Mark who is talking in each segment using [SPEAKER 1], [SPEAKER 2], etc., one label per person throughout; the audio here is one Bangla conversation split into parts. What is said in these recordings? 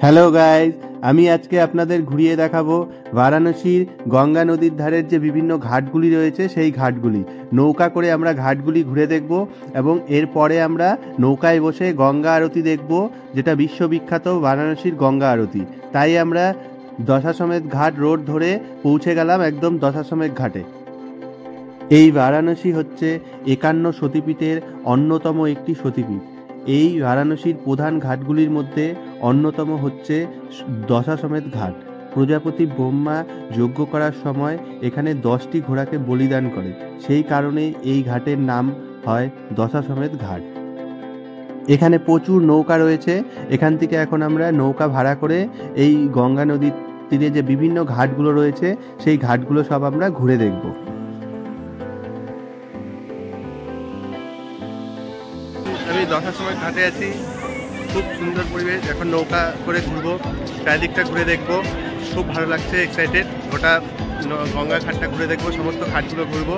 [SPEAKER 1] হ্যালো গাইজ, আমি আজকে আপনাদের ঘুরিয়ে দেখাবো বারাণসীর গঙ্গা নদীর ধারের যে বিভিন্ন ঘাটগুলি রয়েছে সেই ঘাটগুলি। নৌকা করে আমরা ঘাটগুলি ঘুরে দেখব এবং এরপরে আমরা নৌকায় বসে গঙ্গা আরতি দেখব, যেটা বিশ্ববিখ্যাত বারাণসীর গঙ্গা আরতি। তাই আমরা দশাশ্বমেধ ঘাট রোড ধরে পৌঁছে গেলাম একদম দশাশ্বমেধ ঘাটে। এই বারাণসী হচ্ছে 51 সতীপীঠের অন্যতম একটি সতীপীঠ। এই বারাণসীর প্রধান ঘাটগুলির মধ্যে অন্যতম হচ্ছে দশাশ্বমেধ ঘাট। প্রজাপতি ব্রহ্মা যজ্ঞ করার সময় এখানে 10টি ঘোড়াকে বলিদান করে, সেই কারণে এই ঘাটের নাম হয় দশাশ্বমেধ ঘাট। এখানে প্রচুর নৌকা রয়েছে। এখান থেকে এখন আমরা নৌকা ভাড়া করে এই গঙ্গা নদীর তীরে যে বিভিন্ন ঘাটগুলো রয়েছে সেই ঘাটগুলো সব আমরা ঘুরে দেখব। আমি দশাশ্বমেধ ঘাটে আছি, খুব সুন্দর পরিবেশ। এখন নৌকা করে ঘুরবো, চারিদিকটা ঘুরে দেখবো, খুব ভালো লাগছে, এক্সাইটেড। গোটা গঙ্গা ঘাটটা ঘুরে দেখবো, সমস্ত ঘাটগুলো ঘুরবো,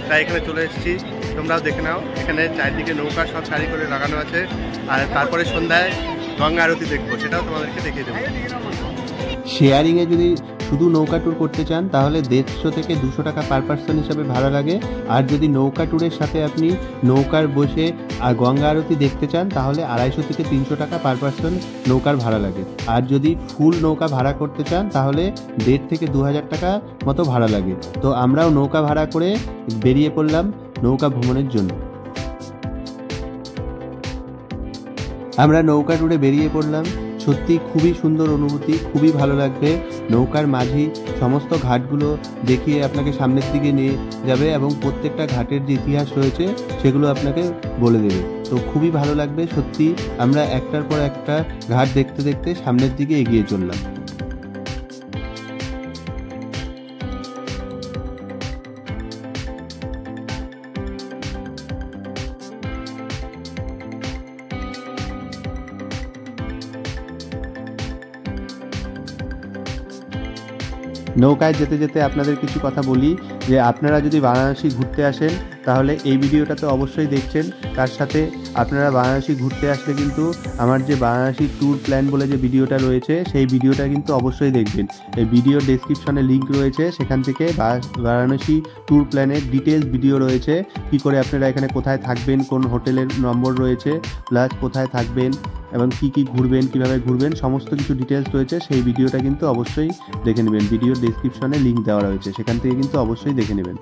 [SPEAKER 1] তাই এখানে চলে এসেছি। তোমরাও দেখে নাও, এখানে চারিদিকে নৌকা সব সারি করে লাগানো আছে। আর তারপরে সন্ধ্যায় গঙ্গা আরতি দেখবো, সেটাও তোমাদেরকে দেখিয়ে দেবো। শেয়ারিংয়ে যদি শুধু নৌকা ট্যুর করতে চান তাহলে 150 থেকে 200 টাকা পার পার্সন হিসাবে ভাড়া লাগে। আর যদি নৌকা ট্যুরের সাথে আপনি নৌকার বসে আর গঙ্গা আরতি দেখতে চান তাহলে 250 থেকে 300 টাকা পার পার্সন নৌকার ভাড়া লাগে। আর যদি ফুল নৌকা ভাড়া করতে চান তাহলে 1,500 থেকে 2,000 টাকা মতো ভাড়া লাগে। তো আমরাও নৌকা ভাড়া করে বেরিয়ে পড়লাম নৌকা ভ্রমণের জন্য। আমরা নৌকা ট্যুরে বেরিয়ে পড়লাম। সত্যি খুবই সুন্দর অনুভূতি, খুবই ভালো লাগবে। নৌকার মাঝি সমস্ত ঘাটগুলো দেখিয়ে আপনাকে সামনের দিকে নিয়ে যাবে এবং প্রত্যেকটা ঘাটের যে ইতিহাস রয়েছে সেগুলো আপনাকে বলে দেবে। তো খুবই ভালো লাগবে সত্যি। আমরা একটার পর একটা ঘাট দেখতে দেখতে সামনের দিকে এগিয়ে চললাম। নৌকায় যেতে যেতে আপনাদের কিছু কথা বলি যে আপনারা যদি বারাণসী ঘুরতে আসেন তাহলে এই ভিডিওটা তো অবশ্যই দেখছেন, তার সাথে আপনারা বারাণসী ঘুরতে আসলে কিন্তু আমার যে বারাণসী ট্যুর প্ল্যান বলে যে ভিডিওটা রয়েছে সেই ভিডিওটা কিন্তু অবশ্যই দেখবেন। এই ভিডিও ডেসক্রিপশনে লিঙ্ক রয়েছে, সেখান থেকে বারাণসী ট্যুর প্ল্যানের ডিটেলস ভিডিও রয়েছে। কী করে আপনারা এখানে কোথায় থাকবেন, কোন হোটেলের নম্বর রয়েছে, প্লাস কোথায় থাকবেন এবং কী কী ঘুরবেন, কীভাবে ঘুরবেন, সমস্ত কিছু ডিটেলস রয়েছে। সেই ভিডিওটা কিন্তু অবশ্যই দেখে নেবেন। ভিডিও ডেসক্রিপশনে লিঙ্ক দেওয়া রয়েছে, সেখান থেকে কিন্তু অবশ্যই দেখে নেবেন।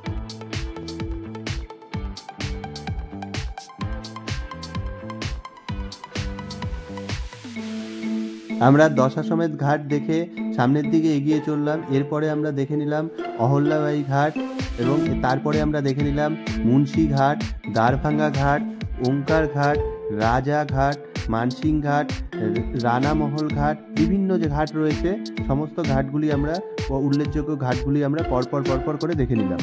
[SPEAKER 1] আমরা দশাশ্বমেধ ঘাট দেখে সামনের দিকে এগিয়ে চললাম। এরপরে আমরা দেখে নিলাম অহল্যাবাই ঘাট এবং তারপরে আমরা দেখে নিলাম মুন্সি ঘাট, দ্বারভাঙ্গা ঘাট, ওঙ্কার ঘাট, রাজা ঘাট, মানসিং ঘাট, রানামহল ঘাট, বিভিন্ন যে ঘাট রয়েছে সমস্ত ঘাটগুলি আমরা উল্লেখযোগ্য ঘাটগুলি আমরা পরপর করে দেখে নিলাম।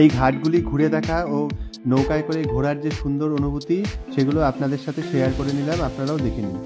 [SPEAKER 1] এই ঘাটগুলি ঘুরে দেখা ও নৌকায় করে ঘোরার যে সুন্দর অনুভূতি সেগুলো আপনাদের সাথে শেয়ার করে নিলাম, আপনারাও দেখে নিন।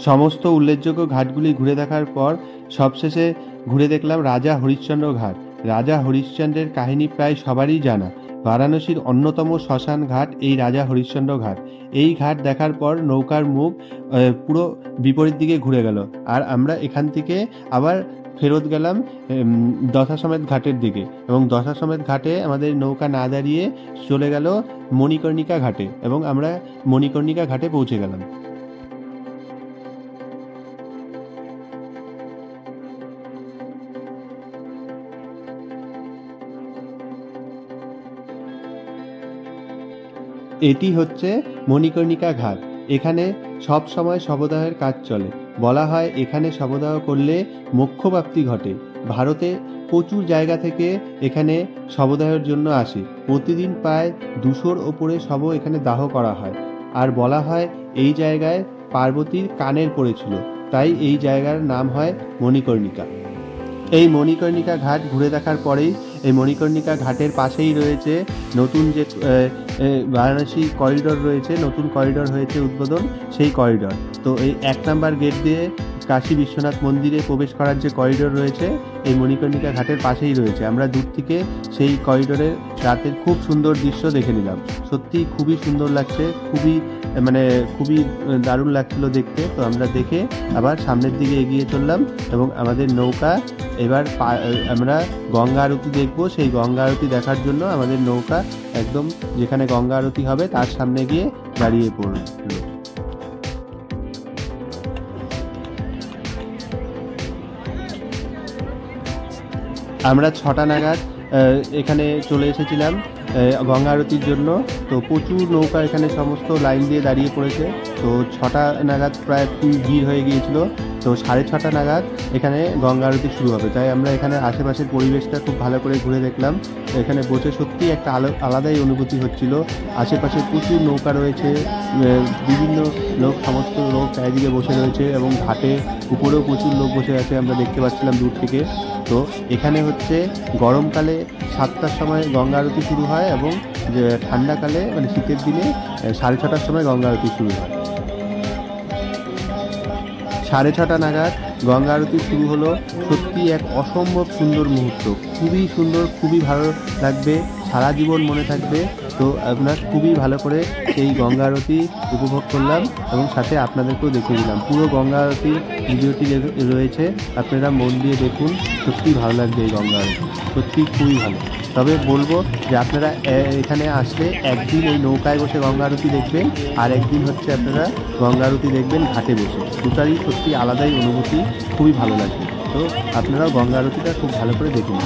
[SPEAKER 1] সমস্ত উল্লেখযোগ্য ঘাটগুলি ঘুরে দেখার পর সবশেষে ঘুরে দেখলাম রাজা হরিশ্চন্দ্র ঘাট। রাজা হরিশ্চন্দ্রের কাহিনী প্রায় সবারই জানা। বারাণসীর অন্যতম শ্মশান ঘাট এই রাজা হরিশ্চন্দ্র ঘাট। এই ঘাট দেখার পর নৌকার মুখ পুরো বিপরীত দিকে ঘুরে গেল, আর আমরা এখান থেকে আবার ফেরত গেলাম দশাসমেত ঘাটের দিকে, এবং দশাসমেত ঘাটে আমাদের নৌকা না দাঁড়িয়ে চলে গেল মণিকর্ণিকা ঘাটে, এবং আমরা মণিকর্ণিকা ঘাটে পৌঁছে গেলাম। এটি হচ্ছে মণিকর্ণিকা ঘাট। এখানে সব সময় শবদাহের কাজ চলে। বলা হয় এখানে শবদাহ করলে মোক্ষপ্রাপ্তি ঘটে। ভারতে প্রচুর জায়গা থেকে এখানে শবদাহের জন্য আসে। প্রতিদিন প্রায় 200-র ওপরে শব এখানে দাহ করা হয়। আর বলা হয় এই জায়গায় পার্বতীর কানের পড়েছিল, তাই এই জায়গার নাম হয় মণিকর্ণিকা। এই মণিকর্ণিকা ঘাট ঘুরে দেখার পরেই এই মণিকর্ণিকা ঘাটের পাশেই রয়েছে নতুন যে বারাণসী করিডোর রয়েছে, নতুন করিডোর হয়েছে উদ্বোধন, সেই করিডোর। তো এই 1 নম্বর গেট দিয়ে কাশী বিশ্বনাথ মন্দিরে প্রবেশ করার যে করিডোর রয়েছে এই মণিকর্ণিকা ঘাটের পাশেই রয়েছে। আমরা দূর থেকে সেই করিডোরের রাতের খুব সুন্দর দৃশ্য দেখে নিলাম। সত্যি খুবই সুন্দর লাগছে, খুবই দারুণ লাগছিল দেখতে। তো আমরা দেখে আবার সামনের দিকে এগিয়ে চললাম, এবং আমাদের নৌকা এবার আমরা গঙ্গা আরতি দেখব। সেই গঙ্গা আরতি দেখার জন্য আমাদের নৌকা একদম যেখানে গঙ্গা আরতি হবে তার সামনে গিয়ে দাঁড়িয়ে পড়ল। আমরা 6টা নাগাদ এখানে চলে এসেছিলাম গঙ্গা আরতির জন্য। তো প্রচুর নৌকা এখানে সমস্ত লাইন দিয়ে দাঁড়িয়ে পড়েছে। তো 6টা নাগাদ প্রায় ভিড় হয়ে গিয়েছিল। তো 6:30 নাগাদ এখানে গঙ্গা আরতি শুরু হবে, তাই আমরা এখানে আশেপাশের পরিবেশটা খুব ভালো করে ঘুরে দেখলাম। এখানে বসে সত্যি একটা আলাদাই অনুভূতি হচ্ছিল। আশেপাশে প্রচুর নৌকা রয়েছে, বিভিন্ন সমস্ত লোক চারিদিকে বসে রয়েছে, এবং ঘাটে উপরেও প্রচুর লোক বসে আছে আমরা দেখতে পাচ্ছিলাম দূর থেকে। তো এখানে হচ্ছে গরমকালে 7টার সময় গঙ্গা আরতি শুরু হয়, এবং ঠান্ডাকালে শীতের দিনে 6:30টার সময় গঙ্গা আরতি শুরু হয়। 6:30 নাগাদ গঙ্গা আরতি শুরু হলো। সত্যি এক অসম্ভব সুন্দর মুহূর্ত, খুবই সুন্দর, খুবই ভালো লাগবে, সারা জীবন মনে থাকবে। তো আমরা খুবই ভালো করে এই গঙ্গা আরতি উপভোগ করলাম, এবং সাথে আপনাদেরকেও দেখিয়ে দিলাম। পুরো গঙ্গা আরতি ভিডিওটি রয়েছে, আপনারা মন দিয়ে দেখুন। সত্যি ভালো লাগবে এই গঙ্গা আরতি, সত্যি খুবই ভালো। তবে বলবো যে আপনারা এখানে আসলে একদিন এই নৌকায় বসে গঙ্গা আরতি দেখবেন, আর একদিন হচ্ছে আপনারা গঙ্গা আরতি দেখবেন ঘাটে বসে। দুটারই সত্যি আলাদাই অনুভূতি, খুবই ভালো লাগবে। তো আপনারাও গঙ্গা আরতিটা খুব ভালো করে দেখুন।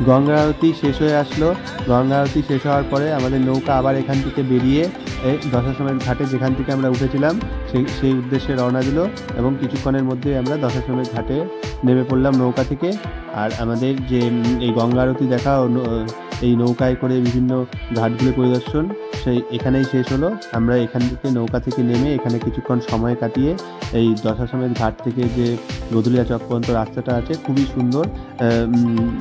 [SPEAKER 1] গঙ্গা আরতি শেষ হয়ে আসলো। গঙ্গা আরতি শেষ হওয়ার পরে আমাদের নৌকা আবার এখান থেকে বেরিয়ে এই দশাশ্বমেধ ঘাটে যেখান থেকে আমরা উঠেছিলাম সেই উদ্দেশ্যে রওনা দিল এবং কিছুক্ষণের মধ্যেই আমরা দশাশ্বমেধ ঘাটে নেমে পড়লাম নৌকা থেকে। আর আমাদের যে এই গঙ্গা আরতি দেখা এই নৌকায় করে বিভিন্ন ঘাটগুলি পরিদর্শন সেই এখানেই শেষ হলো। আমরা এখান থেকে নৌকা থেকে নেমে এখানে কিছুক্ষণ সময় কাটিয়ে এই দশাশ্বমেধ ঘাট থেকে যে গধুলিয়া চক পর্যন্ত রাস্তাটা আছে খুবই সুন্দর,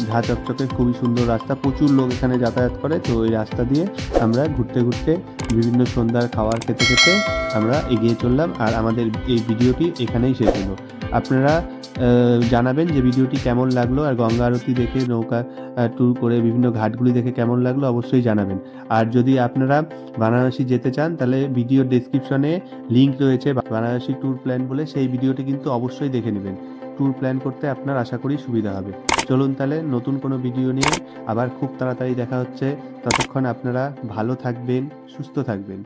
[SPEAKER 1] ঝাঁ চকচকে খুবই সুন্দর রাস্তা, প্রচুর লোক এখানে যাতায়াত করে। তো এই রাস্তা দিয়ে আমরা ঘুরতে ঘুরতে বিভিন্ন সন্ধ্যার খাবার খেতে খেতে আমরা এগিয়ে চললাম। আর আমাদের এই ভিডিওটি এখানেই শেষ হলো। আপনারা জানাবেন যে ভিডিওটি কেমন লাগলো, আর গঙ্গা আরতি দেখে নৌকা ট্যুর করে বিভিন্ন ঘাটগুলি দেখে কেমন লাগলো অবশ্যই জানাবেন। আর যদি আপনারা বারাণসী যেতে চান তাহলে ভিডিও ডেসক্রিপশনে লিঙ্ক রয়েছে বারাণসী ট্যুর প্ল্যান বলে, সেই ভিডিওটি কিন্তু অবশ্যই দেখে নেবেন। ট্যুর প্ল্যান করতে আপনার আশা করি সুবিধা হবে। চলুন তাহলে নতুন কোনো ভিডিও নিয়ে আবার খুব তাড়াতাড়ি দেখা হচ্ছে। ততক্ষণ আপনারা ভালো থাকবেন, সুস্থ থাকবেন।